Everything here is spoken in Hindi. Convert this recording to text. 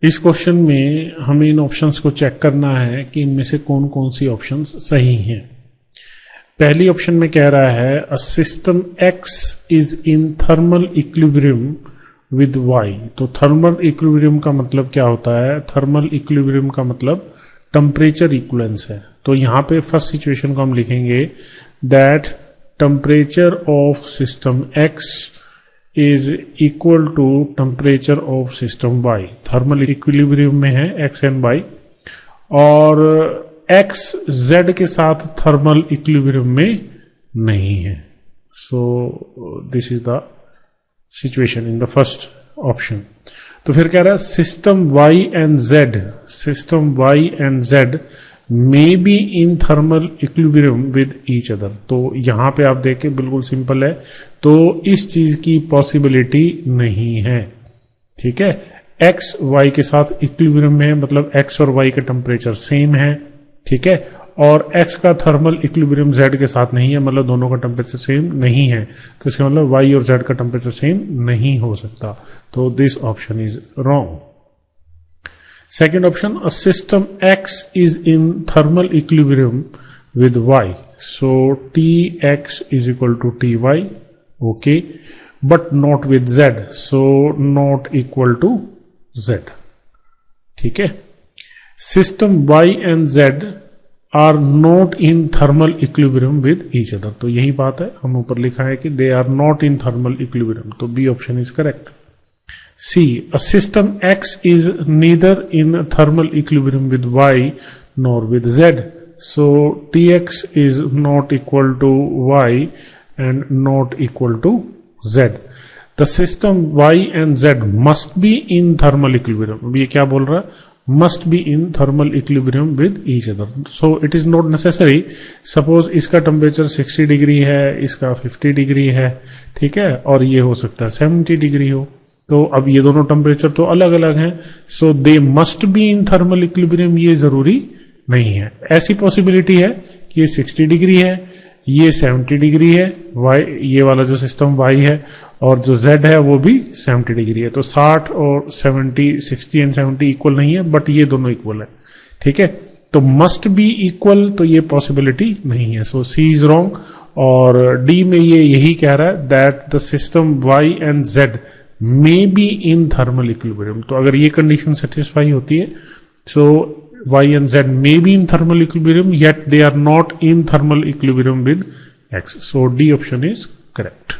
इस क्वेश्चन में हमें इन ऑप्शंस को चेक करना है कि इनमें से कौन कौन सी ऑप्शंस सही हैं। पहली ऑप्शन में कह रहा है a system X is in thermal equilibrium with Y. तो थर्मल इक्विलिब्रियम का मतलब क्या होता है? थर्मल इक्विलिब्रियम का मतलब टेम्परेचर इक्विवेलेंस है। तो यहां पे फर्स्ट सिचुएशन को हम लिखेंगे that temperature of system X is equal to temperature of system Y. Thermal equilibrium में है एक्स एंड वाई, और एक्स जेड के साथ थर्मल इक्विलिब्रियम में नहीं है। So this is the situation in the first option. तो फिर कह रहा है system Y and Z may be in thermal equilibrium with each other. तो यहां पे आप देखें बिल्कुल सिंपल है, तो इस चीज की पॉसिबिलिटी नहीं है। ठीक है, एक्स वाई के साथ इक्विलिब्रियम में है, मतलब एक्स और वाई का टेम्परेचर सेम है। ठीक है, और एक्स का थर्मल इक्विलिब्रियम जेड के साथ नहीं है, मतलब दोनों का टेम्परेचर सेम नहीं है। तो इसका मतलब वाई और जेड का टेम्परेचर सेम नहीं हो सकता। तो this option is wrong. Second option, a system X is in thermal equilibrium with Y. So Tx is equal to Ty, okay, but not with Z. So not equal to Z. ठीक है, system Y and Z are not in thermal equilibrium with each other. तो यही बात है, हम ऊपर लिखा है कि they are not in thermal equilibrium. तो B option is correct. C, a system X is neither in thermal equilibrium with Y nor with Z. So Tx is not equal to Y and not equal to Z. The system Y and Z must be in thermal equilibrium. अब ये क्या बोल रहा है? Must be in thermal equilibrium with each other. So it is not necessary. Suppose इसका टेम्परेचर 60 डिग्री है, इसका 50 डिग्री है, ठीक है, और ये हो सकता है 70 डिग्री हो। तो अब ये दोनों टेम्परेचर तो अलग अलग हैं, so they must be in thermal equilibrium, ये जरूरी नहीं है। ऐसी पॉसिबिलिटी है कि ये 60 डिग्री है, ये 70 डिग्री है, वाई ये वाला जो सिस्टम वाई है, और जो जेड है वो भी 70 डिग्री है। तो 60 और 70, 60 एंड 70 इक्वल नहीं है, बट ये दोनों इक्वल है। ठीक है, तो मस्ट बी इक्वल, तो ये पॉसिबिलिटी नहीं है। So C is wrong. और डी में ये यही कह रहा है that the system Y and Z may be in thermal equilibrium. तो अगर ये कंडीशन सेटिस्फाई होती है, so Y and Z may be in thermal equilibrium yet they are not in thermal equilibrium with X. So D option is correct.